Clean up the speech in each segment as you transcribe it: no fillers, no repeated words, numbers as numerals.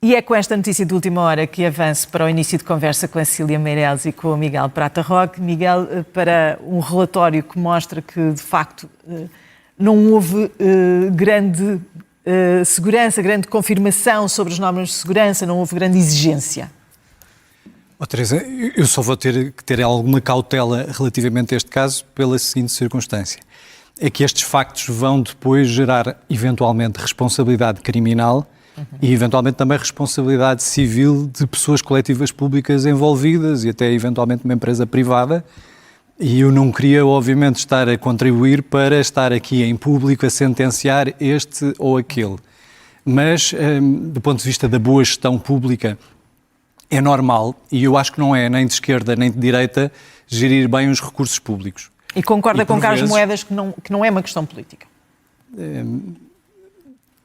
E é com esta notícia de última hora que avanço para o início de conversa com a Cecília Meirelles e com o Miguel Prata Roque. Miguel, para um relatório que mostra que, de facto, não houve grande segurança, grande confirmação sobre as normas de segurança, não houve grande exigência. Teresa, eu só vou ter que ter alguma cautela relativamente a este caso pela seguinte circunstância. É que estes factos vão depois gerar, eventualmente, responsabilidade criminal e, eventualmente, também responsabilidade civil de pessoas coletivas públicas envolvidas e até, eventualmente, uma empresa privada. E eu não queria, obviamente, estar a contribuir para estar aqui em público a sentenciar este ou aquele. Mas, do ponto de vista da boa gestão pública, é normal, e eu acho que não é nem de esquerda nem de direita, gerir bem os recursos públicos. E concorda com Carlos Moedas que não é uma questão política?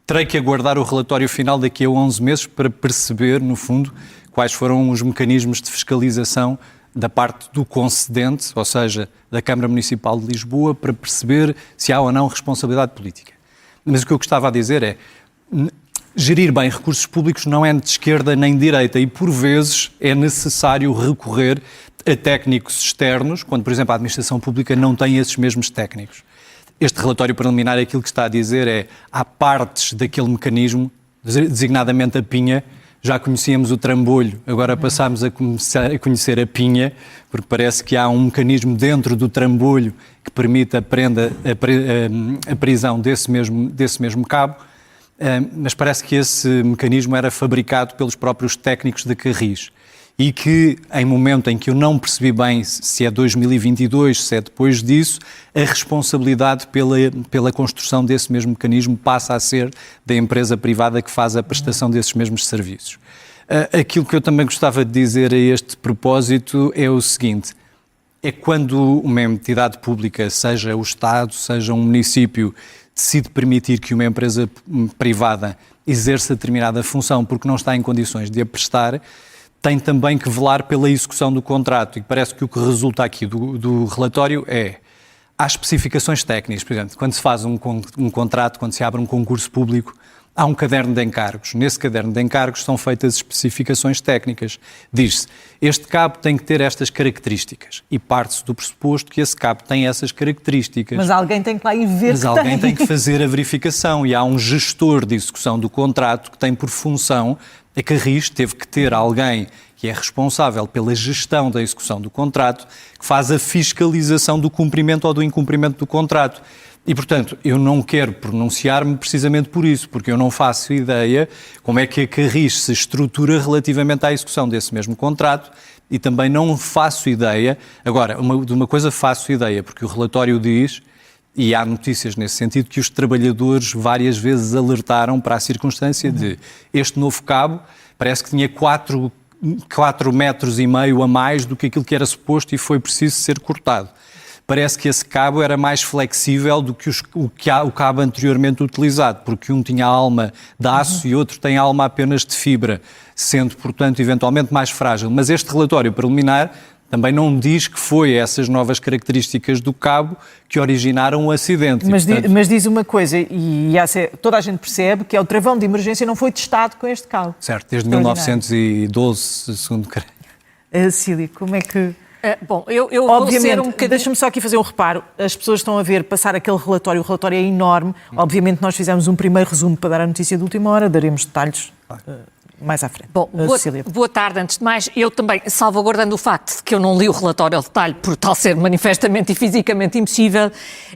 Terei que aguardar o relatório final daqui a 11 meses para perceber, no fundo, quais foram os mecanismos de fiscalização da parte do concedente, ou seja, da Câmara Municipal de Lisboa, para perceber se há ou não responsabilidade política. Mas o que eu gostava de dizer é, gerir bem recursos públicos não é de esquerda nem de direita e, por vezes, é necessário recorrer a técnicos externos, quando, por exemplo, a administração pública não tem esses mesmos técnicos. Este relatório preliminar, aquilo que está a dizer é, há partes daquele mecanismo, designadamente a pinha, já conhecíamos o trambolho, agora passámos a conhecer a pinha, porque parece que há um mecanismo dentro do trambolho que permite a prisão desse mesmo cabo, mas parece que esse mecanismo era fabricado pelos próprios técnicos da Carris e que, em momento em que eu não percebi bem se é 2022, se é depois disso, a responsabilidade pela construção desse mesmo mecanismo passa a ser da empresa privada que faz a prestação desses mesmos serviços. Aquilo que eu também gostava de dizer a este propósito é o seguinte, é quando uma entidade pública, seja o Estado, seja um município, decide permitir que uma empresa privada exerça determinada função porque não está em condições de a prestar, tem também que velar pela execução do contrato. E parece que o que resulta aqui do relatório é, há especificações técnicas, por exemplo, quando se faz um contrato, quando se abre um concurso público, há um caderno de encargos. Nesse caderno de encargos são feitas especificações técnicas. Diz-se, este cabo tem que ter estas características. E parte-se do pressuposto que esse cabo tem essas características. Mas alguém tem que lá ir ver. Mas alguém tem que fazer a verificação. E há um gestor de execução do contrato que tem por função, a Carris teve que ter alguém que é responsável pela gestão da execução do contrato, que faz a fiscalização do cumprimento ou do incumprimento do contrato. E, portanto, eu não quero pronunciar-me precisamente por isso, porque eu não faço ideia como é que a Carris se estrutura relativamente à execução desse mesmo contrato e também não faço ideia, agora, de uma coisa faço ideia, porque o relatório diz, e há notícias nesse sentido, que os trabalhadores várias vezes alertaram para a circunstância de este novo cabo parece que tinha 4,5 metros a mais do que aquilo que era suposto e foi preciso ser cortado. Parece que esse cabo era mais flexível do que o cabo anteriormente utilizado, porque um tinha alma de aço e outro tem alma apenas de fibra, sendo, portanto, eventualmente mais frágil. Mas este relatório preliminar também não diz que foi essas novas características do cabo que originaram o acidente. Mas diz uma coisa, e toda a gente percebe, que é o travão de emergência não foi testado com este cabo. Certo, desde 1912, segundo creio. Cecília, como é que... Bom, eu obviamente, vou ser um bocadinho... Deixa-me só aqui fazer um reparo. As pessoas estão a ver passar aquele relatório, o relatório é enorme. Obviamente nós fizemos um primeiro resumo para dar a notícia de última hora, daremos detalhes mais à frente. Bom, boa tarde. Antes de mais, eu também, salvaguardando o facto de que eu não li o relatório ao detalhe, por tal ser manifestamente e fisicamente impossível,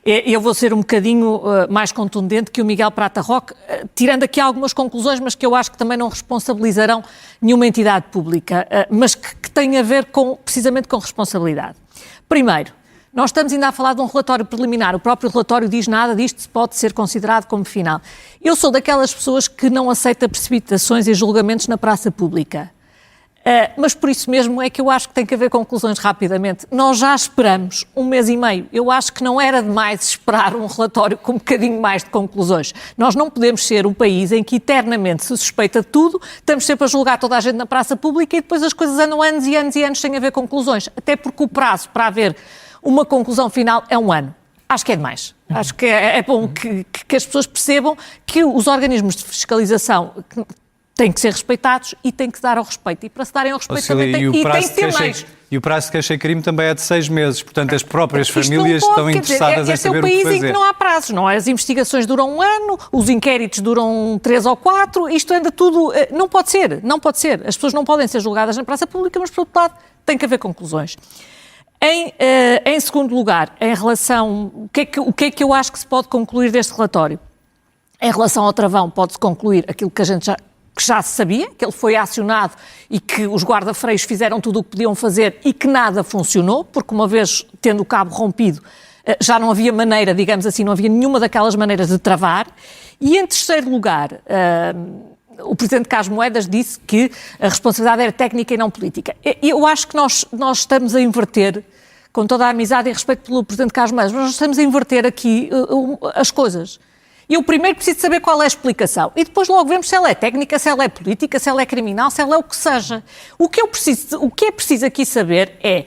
eu vou ser um bocadinho mais contundente que o Miguel Prata Roque, tirando aqui algumas conclusões, mas que eu acho que também não responsabilizarão nenhuma entidade pública, mas que têm a ver precisamente com responsabilidade. Primeiro, nós estamos ainda a falar de um relatório preliminar, o próprio relatório diz nada disto pode ser considerado como final. Eu sou daquelas pessoas que não aceita precipitações e julgamentos na praça pública, mas por isso mesmo é que eu acho que tem que haver conclusões rapidamente. Nós já esperamos 1 mês e meio, eu acho que não era demais esperar um relatório com um bocadinho mais de conclusões. Nós não podemos ser um país em que eternamente se suspeita de tudo, estamos sempre a julgar toda a gente na praça pública e depois as coisas andam anos e anos e anos sem haver conclusões, até porque o prazo para haver uma conclusão final é 1 ano. Acho que é demais. Acho que é bom que as pessoas percebam que os organismos de fiscalização têm que ser respeitados e têm que dar ao respeito. E para se darem ao respeito também tem que ter mais. E o prazo de queixa-crime também é de 6 meses. Portanto, as próprias famílias pode, estão interessadas em saber o que fazer. Este é o país em que não há prazos, não é? As investigações duram 1 ano, os inquéritos duram 3 ou 4, isto anda tudo... Não pode ser, não pode ser. As pessoas não podem ser julgadas na praça pública, mas, por outro lado, tem que haver conclusões. Em segundo lugar, em relação... O que é que eu acho que se pode concluir deste relatório? Em relação ao travão, pode-se concluir aquilo que a gente já se sabia, que ele foi acionado e que os guarda-freios fizeram tudo o que podiam fazer e que nada funcionou, porque uma vez tendo o cabo rompido, já não havia maneira, digamos assim, não havia nenhuma daquelas maneiras de travar. E em terceiro lugar, o Presidente Carlos Moedas disse que a responsabilidade era técnica e não política. Eu acho que nós estamos a inverter, com toda a amizade e respeito pelo Presidente Carlos Moedas, mas nós estamos a inverter aqui as coisas. Eu primeiro preciso saber qual é a explicação e depois logo vemos se ela é técnica, se ela é política, se ela é criminal, se ela é o que seja. O que é preciso aqui saber é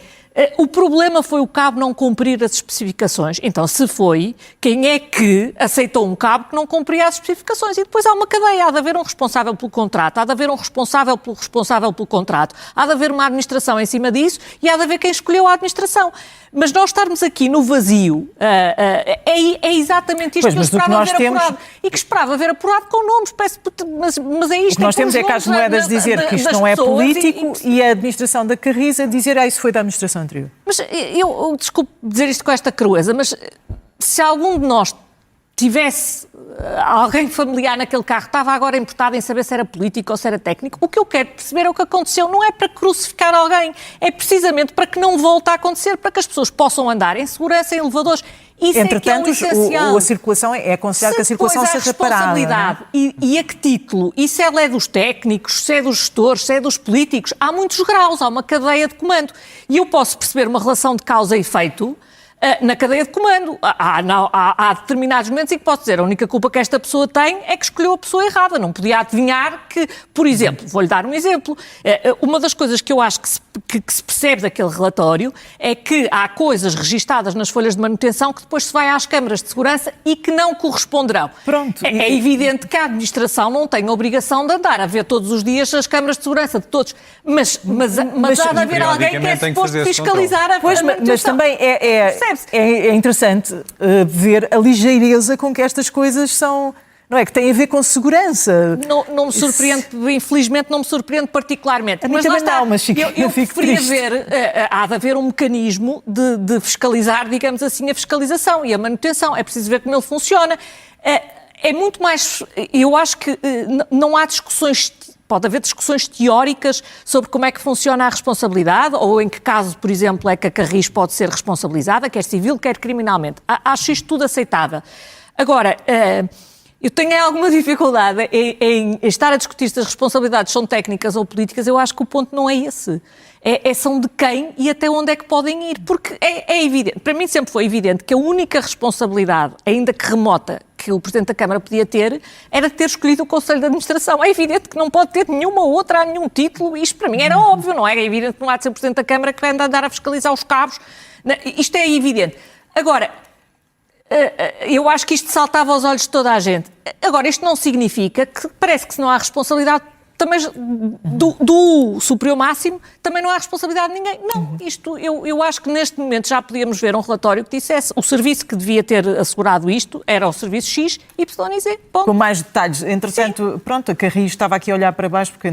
o problema foi o cabo não cumprir as especificações. Então, se foi, quem é que aceitou um cabo que não cumpria as especificações? E depois há uma cadeia, há de haver um responsável pelo contrato, há de haver um responsável pelo contrato, há de haver uma administração em cima disso e há de haver quem escolheu a administração. Mas nós estarmos aqui no vazio é exatamente isto que eu esperava ver apurado. E que esperava ver apurado com nomes, mas é isto. O que nós temos é Carlos Moedas dizer que isto não é político e a administração da Carris a dizer isso foi da administração anterior. Mas eu desculpe dizer isto com esta crueza, mas se algum de nós tivesse alguém familiar naquele carro, estava agora importado em saber se era político ou se era técnico, o que eu quero perceber é o que aconteceu, não é para crucificar alguém, é precisamente para que não volte a acontecer, para que as pessoas possam andar em segurança em elevadores. Isso entretanto, é que é o essencial. A circulação é aconselhado que a circulação seja parada. E a que título? E se ela é dos técnicos, se é dos gestores, se é dos políticos? Há muitos graus, há uma cadeia de comando. E eu posso perceber uma relação de causa e efeito na cadeia de comando. Há determinados momentos em que posso dizer a única culpa que esta pessoa tem é que escolheu a pessoa errada. Não podia adivinhar que, por exemplo, vou-lhe dar um exemplo, uma das coisas que eu acho que se percebe daquele relatório é que há coisas registadas nas folhas de manutenção que depois se vai às câmaras de segurança e que não corresponderão. Pronto. É evidente que a administração não tem a obrigação de andar a ver todos os dias as câmaras de segurança de todos, mas há de haver alguém que é suposto fiscalizar a manutenção. Mas também é interessante ver a ligeireza com que estas coisas são... Não é? Que tem a ver com segurança. Não me surpreende, infelizmente não me surpreende particularmente. Mas lá está, eu preferia ver, há de haver um mecanismo de fiscalizar, digamos assim, a fiscalização e a manutenção. É preciso ver como ele funciona. É muito mais... Eu acho que não há discussões... Pode haver discussões teóricas sobre como é que funciona a responsabilidade ou em que caso, por exemplo, é que a Carris pode ser responsabilizada, quer civil, quer criminalmente. Acho isto tudo aceitável. Agora... Eu tenho alguma dificuldade em estar a discutir se as responsabilidades são técnicas ou políticas. Eu acho que o ponto não é esse. São de quem e até onde é que podem ir. Porque é evidente, para mim sempre foi evidente que a única responsabilidade, ainda que remota, que o Presidente da Câmara podia ter, era ter escolhido o Conselho de Administração. É evidente que não pode ter nenhuma outra, a nenhum título. Isto para mim era óbvio, não é? É evidente que não há de ser o Presidente da Câmara que vai andar a fiscalizar os cabos. Isto é evidente. Agora... Eu acho que isto saltava aos olhos de toda a gente. Agora, isto não significa que parece que se não há responsabilidade também do superior máximo, também não há responsabilidade de ninguém. Não, isto, eu acho que neste momento já podíamos ver um relatório que dissesse o serviço que devia ter assegurado isto era o serviço X, Y e Z. Ponto. Com mais detalhes. Entretanto, pronto, a Carris estava aqui a olhar para baixo porque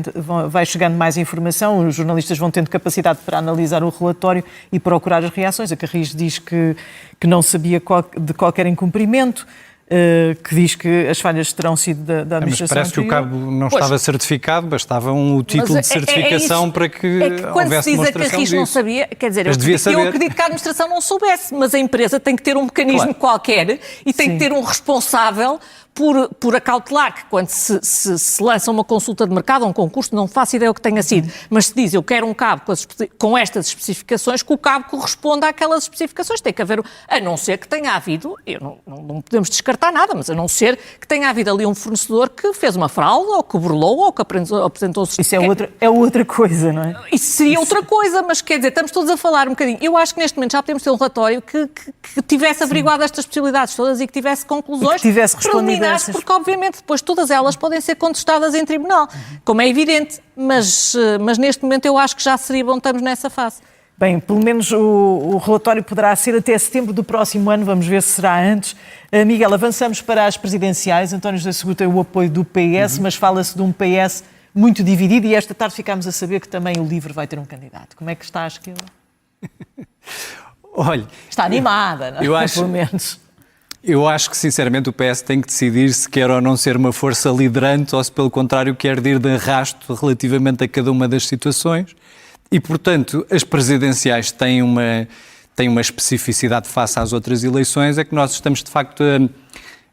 vai chegando mais informação, os jornalistas vão tendo capacidade para analisar o relatório e procurar as reações. A Carris diz que não sabia de qualquer incumprimento, que diz que as falhas terão sido da administração. Mas parece anterior. Que o cabo não estava certificado, bastava o título de certificação para que quando houvesse se diz a demonstração Carris não sabia, quer dizer, eu acredito que a administração não soubesse, mas a empresa tem que ter um mecanismo qualquer e tem que ter um responsável por acautelar que quando se lança uma consulta de mercado ou um concurso, não faço ideia o que tenha sido, mas se diz eu quero um cabo com estas especificações, que o cabo corresponda àquelas especificações. Tem que haver, a não ser que tenha havido, não podemos descartar nada, mas a não ser que tenha havido ali um fornecedor que fez uma fraude, ou que burlou, ou que apresentou... Isso é outra coisa, não é? Isso seria outra coisa, mas quer dizer, estamos todos a falar um bocadinho. Eu acho que neste momento já podemos ter um relatório que tivesse averiguado estas possibilidades todas e que tivesse conclusões que tivesse respondido a essas... porque obviamente depois todas elas podem ser contestadas em tribunal, como é evidente, mas neste momento eu acho que já seria bom estarmos nessa fase. Bem, pelo menos o relatório poderá ser até setembro do próximo ano, vamos ver se será antes. Miguel, avançamos para as presidenciais. António José Seguro tem o apoio do PS, mas fala-se de um PS muito dividido e esta tarde ficámos a saber que também o LIVRE vai ter um candidato. Como é que está a esquerda? Olha... Está animada, não é? Pelo menos... Eu acho que, sinceramente, o PS tem que decidir se quer ou não ser uma força liderante ou se, pelo contrário, quer ir de arrasto relativamente a cada uma das situações. E, portanto, as presidenciais têm uma especificidade face às outras eleições, é que nós estamos, de facto,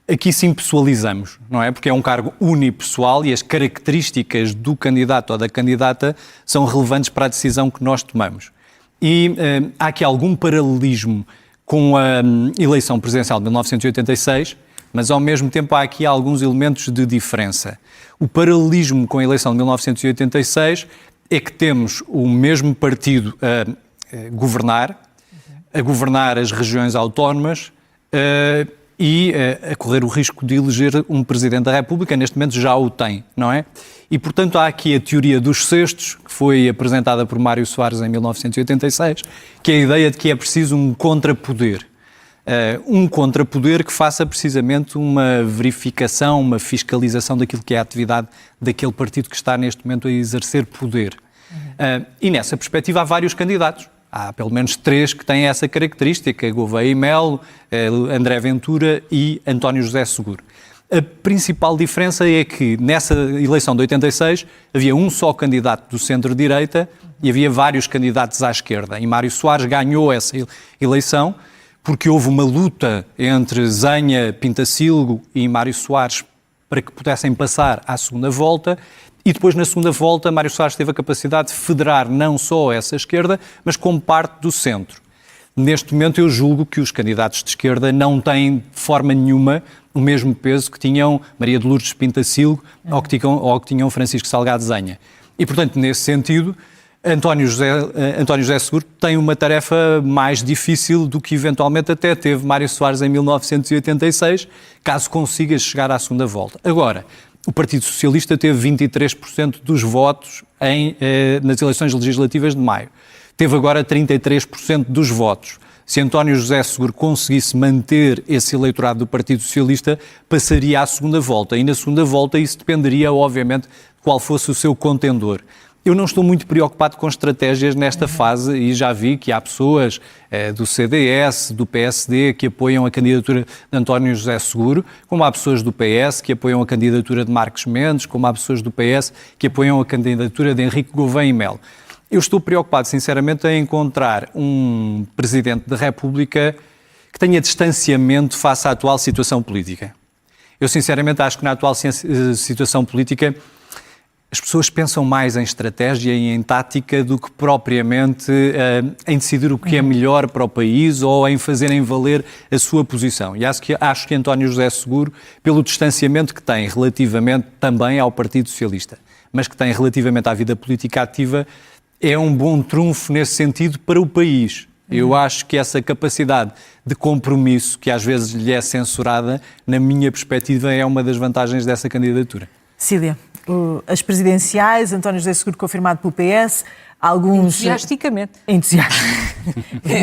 aqui sim pessoalizamos, não é? Porque é um cargo unipessoal e as características do candidato ou da candidata são relevantes para a decisão que nós tomamos. E há aqui algum paralelismo com a eleição presidencial de 1986, mas ao mesmo tempo há aqui alguns elementos de diferença. O paralelismo com a eleição de 1986 é que temos o mesmo partido a governar as regiões autónomas e a correr o risco de eleger um Presidente da República. Neste momento já o tem, não é? E, portanto, há aqui a teoria dos cestos, que foi apresentada por Mário Soares em 1986, que é a ideia de que é preciso um contrapoder. Um contrapoder que faça precisamente uma verificação, uma fiscalização daquilo que é a atividade daquele partido que está neste momento a exercer poder. E nessa perspectiva há vários candidatos. Há pelo menos 3 que têm essa característica: Gouveia e Melo, André Ventura e António José Seguro. A principal diferença é que nessa eleição de 86 havia um só candidato do centro-direita e havia vários candidatos à esquerda. E Mário Soares ganhou essa eleição porque houve uma luta entre Zenha, Pintacilgo e Mário Soares para que pudessem passar à segunda volta. E depois, na segunda volta, Mário Soares teve a capacidade de federar não só essa esquerda, mas como parte do centro. Neste momento, eu julgo que os candidatos de esquerda não têm, de forma nenhuma, o mesmo peso que tinham Maria de Lourdes Pintacilgo ou que tinham Francisco Salgado Zenha. E, portanto, nesse sentido, António José Seguro tem uma tarefa mais difícil do que, eventualmente, até teve Mário Soares em 1986, caso consiga chegar à segunda volta. Agora, o Partido Socialista teve 23% dos votos nas eleições legislativas de maio. Teve agora 33% dos votos. Se António José Seguro conseguisse manter esse eleitorado do Partido Socialista, passaria à segunda volta. E na segunda volta isso dependeria, obviamente, de qual fosse o seu contendor. Eu não estou muito preocupado com estratégias nesta fase e já vi que há pessoas do CDS, do PSD, que apoiam a candidatura de António José Seguro, como há pessoas do PS que apoiam a candidatura de Marcos Mendes, como há pessoas do PS que apoiam a candidatura de Henrique Gouveia e Melo. Eu estou preocupado, sinceramente, em encontrar um Presidente da República que tenha distanciamento face à atual situação política. Eu, sinceramente, acho que na atual situação política as pessoas pensam mais em estratégia e em tática do que propriamente em decidir o que é melhor para o país ou em fazerem valer a sua posição. E acho que António José Seguro, pelo distanciamento que tem relativamente também ao Partido Socialista, mas que tem relativamente à vida política ativa, é um bom trunfo nesse sentido para o país. Eu acho que essa capacidade de compromisso, que às vezes lhe é censurada, na minha perspectiva, é uma das vantagens dessa candidatura. Cília, as presidenciais, António José Seguro confirmado pelo PS, alguns... Entusiasticamente.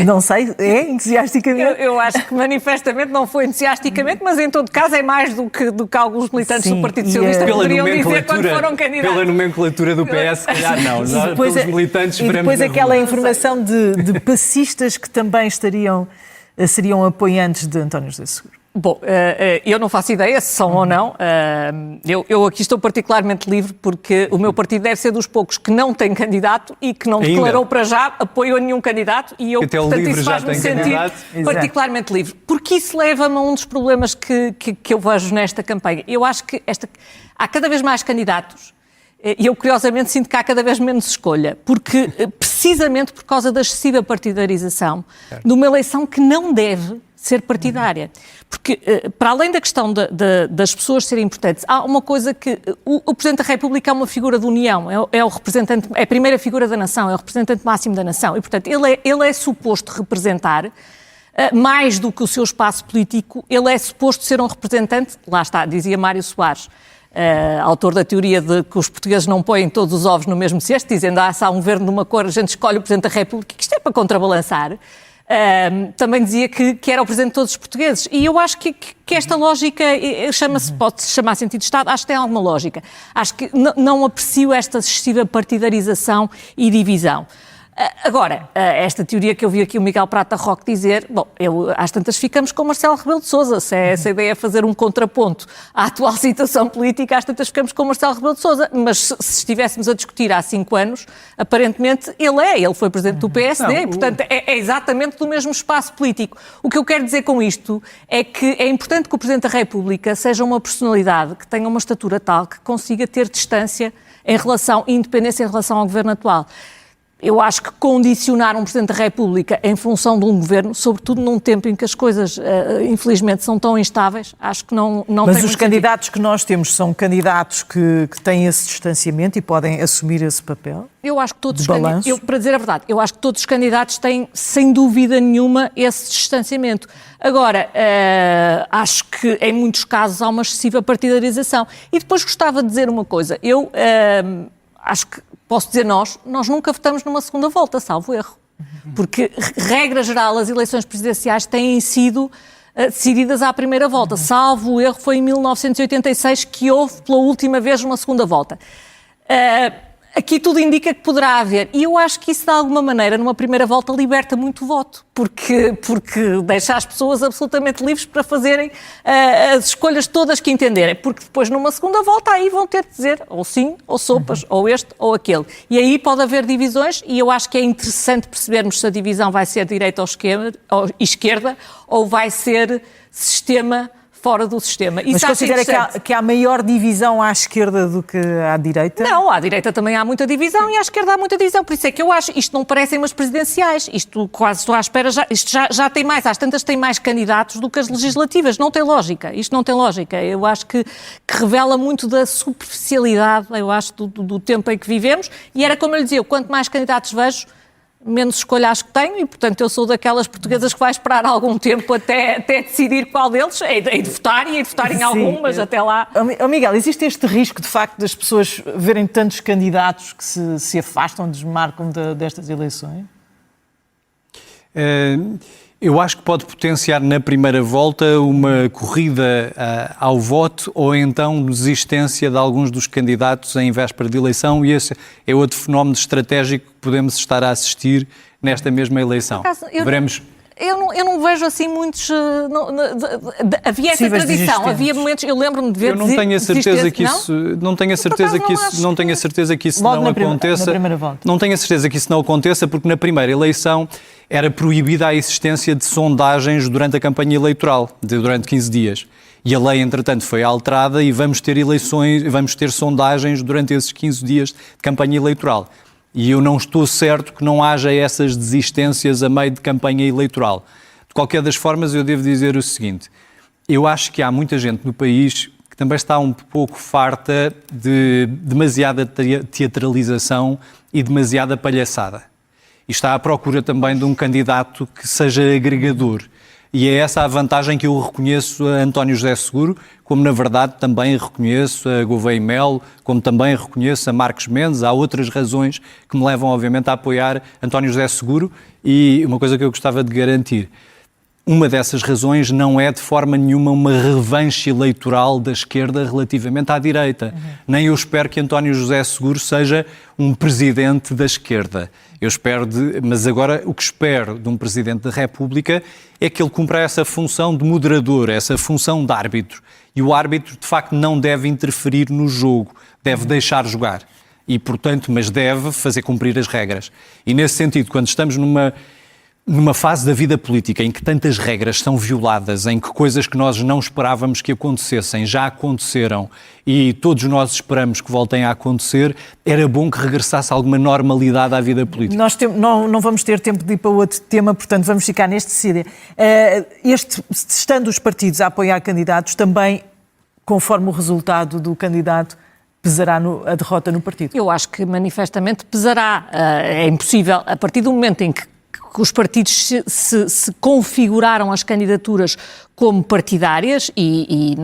Não sei, entusiasticamente? Eu acho que manifestamente não foi entusiasticamente, mas em todo caso é mais do que alguns militantes do Partido Socialista poderiam dizer quando foram candidatos. Pela nomenclatura do PS, se calhar não. Pelos militantes e depois aquela informação de passistas que também seriam apoiantes de António José Seguro. Bom, eu não faço ideia se são ou não. Eu aqui estou particularmente livre porque o meu partido deve ser dos poucos que não tem candidato e que não declarou para já apoio a nenhum candidato e eu, até portanto, o livre isso já faz-me tem sentir candidato. particularmente livre. Porque isso leva-me a um dos problemas que eu vejo nesta campanha. Eu acho que há cada vez mais candidatos e eu, curiosamente, sinto que há cada vez menos escolha, porque precisamente por causa da excessiva partidarização de uma eleição que não deve ser partidária. Porque, para além da questão das pessoas serem importantes, há uma coisa que o Presidente da República é uma figura de união, é o representante, é a primeira figura da nação, é o representante máximo da nação e, portanto, ele é suposto representar mais do que o seu espaço político, ele é suposto ser um representante, lá está, dizia Mário Soares, autor da teoria de que os portugueses não põem todos os ovos no mesmo cesto, dizendo se há um governo de uma cor, a gente escolhe o Presidente da República, que isto é para contrabalançar. Também dizia que era o Presidente de todos os portugueses. E eu acho que esta lógica pode-se chamar sentido de Estado, acho que tem alguma lógica. Acho que não aprecio esta excessiva partidarização e divisão. Agora, esta teoria que eu vi aqui o Miguel Prata Roque dizer, bom, às tantas ficamos com Marcelo Rebelo de Sousa, se essa ideia é fazer um contraponto à atual situação política, às tantas ficamos com Marcelo Rebelo de Sousa, mas se estivéssemos a discutir há 5 anos, aparentemente ele foi presidente do PSD e, portanto, é exatamente do mesmo espaço político. O que eu quero dizer com isto é que é importante que o Presidente da República seja uma personalidade que tenha uma estatura tal que consiga ter distância e independência em relação ao governo atual. Eu acho que condicionar um Presidente da República em função de um governo, sobretudo num tempo em que as coisas, infelizmente, são tão instáveis, acho que não tem Mas os candidatos que nós temos são candidatos que têm esse distanciamento e podem assumir esse papel? Eu acho que todos os candidatos, para dizer a verdade, eu acho que todos os candidatos têm, sem dúvida nenhuma, esse distanciamento. Agora, acho que em muitos casos há uma excessiva partidarização. E depois gostava de dizer uma coisa. Eu acho que posso dizer nós nunca votamos numa segunda volta, salvo erro. Porque, regra geral, as eleições presidenciais têm sido decididas à primeira volta. Salvo erro, foi em 1986 que houve pela última vez uma segunda volta. Aqui tudo indica que poderá haver. E eu acho que isso, de alguma maneira, numa primeira volta, liberta muito o voto. Porque deixa as pessoas absolutamente livres para fazerem as escolhas todas que entenderem. Porque depois, numa segunda volta, aí vão ter de dizer ou sim, ou sopas, ou este, ou aquele. E aí pode haver divisões e eu acho que é interessante percebermos se a divisão vai ser direita ou esquerda, ou vai ser sistema fora do sistema. Mas considera que há maior divisão à esquerda do que à direita? Não, à direita também há muita divisão e à esquerda há muita divisão. Por isso é que eu acho, isto não parecem umas presidenciais, isto quase estou à espera, isto já tem mais, às tantas tem mais candidatos do que as legislativas. Não tem lógica, isto não tem lógica. Eu acho que revela muito da superficialidade, eu acho, do tempo em que vivemos e era como eu lhe dizia, quanto mais candidatos vejo, menos escolha acho que tenho e, portanto, eu sou daquelas portuguesas que vai esperar algum tempo até decidir qual deles, é de votar e é de votar em algum, mas até lá... Miguel, existe este risco, de facto, das pessoas verem tantos candidatos que se afastam, desmarcam destas eleições? Eu acho que pode potenciar na primeira volta uma corrida ao voto ou então desistência de alguns dos candidatos em véspera de eleição e esse é outro fenómeno estratégico que podemos estar a assistir nesta mesma eleição. Veremos... Eu não vejo assim muitos... havia essa tradição, havia momentos... Eu lembro-me de ver... Eu não tenho a certeza que isso... Não tenho a certeza que isso não aconteça. Não tenho a certeza que isso não aconteça porque na primeira eleição era proibida a existência de sondagens durante a campanha eleitoral, durante 15 dias. E a lei, entretanto, foi alterada e vamos ter eleições, vamos ter sondagens durante esses 15 dias de campanha eleitoral. E eu não estou certo que não haja essas desistências a meio de campanha eleitoral. De qualquer das formas, eu devo dizer o seguinte. Eu acho que há muita gente no país que também está um pouco farta de demasiada teatralização e demasiada palhaçada. E está à procura também de um candidato que seja agregador. E é essa a vantagem que eu reconheço a António José Seguro, como na verdade também reconheço a Gouveia Melo, como também reconheço a Marcos Mendes. Há outras razões que me levam, obviamente, a apoiar António José Seguro. E uma coisa que eu gostava de garantir, uma dessas razões não é de forma nenhuma uma revanche eleitoral da esquerda relativamente à direita. Nem eu espero que António José Seguro seja um presidente da esquerda. Eu espero, mas agora o que espero de um presidente da República é que ele cumpra essa função de moderador, essa função de árbitro. E o árbitro, de facto, não deve interferir no jogo, deve deixar jogar. E, portanto, mas deve fazer cumprir as regras. E, nesse sentido, quando estamos numa fase da vida política em que tantas regras são violadas, em que coisas que nós não esperávamos que acontecessem já aconteceram e todos nós esperamos que voltem a acontecer, era bom que regressasse alguma normalidade à vida política. Nós não vamos ter tempo de ir para outro tema, portanto vamos ficar neste Cília. Estando os partidos a apoiar candidatos, também, conforme o resultado do candidato, pesará a derrota no partido? Eu acho que manifestamente pesará. É impossível, a partir do momento em que os partidos se configuraram as candidaturas como partidárias e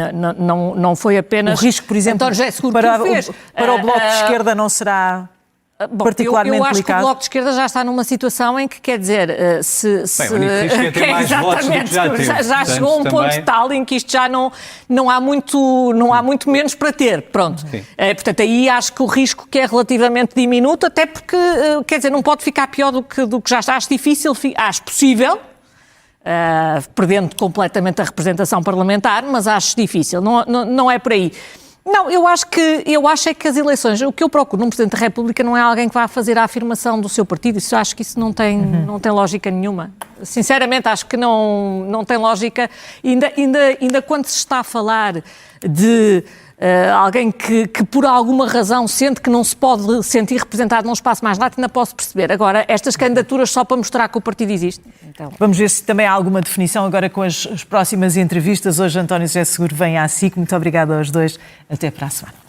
não foi apenas... O risco, por exemplo, António José Seguro para o Bloco de Esquerda não será particularmente eu acho delicado? que o Bloco de Esquerda já está numa situação em que, quer dizer, Bem, o único risco é ter mais votos do que já teve. Já chegou a um ponto tal em que isto já não há muito menos para ter, pronto. Portanto, aí acho que o risco que é relativamente diminuto, até porque, quer dizer, não pode ficar pior do que já está. Acho difícil, acho possível, perdendo completamente a representação parlamentar, mas acho difícil, não é por aí. Não, eu acho é que as eleições, o que eu procuro num Presidente da República não é alguém que vá fazer a afirmação do seu partido, acho que isso não tem lógica nenhuma. Sinceramente, acho que não tem lógica, ainda quando se está a falar de alguém que por alguma razão sente que não se pode sentir representado num espaço mais lato, ainda posso perceber. Agora, estas candidaturas só para mostrar que o partido existe. Então... Vamos ver se também há alguma definição agora com as próximas entrevistas. Hoje António José Seguro vem à SIC. Muito obrigada aos dois. Até para a semana.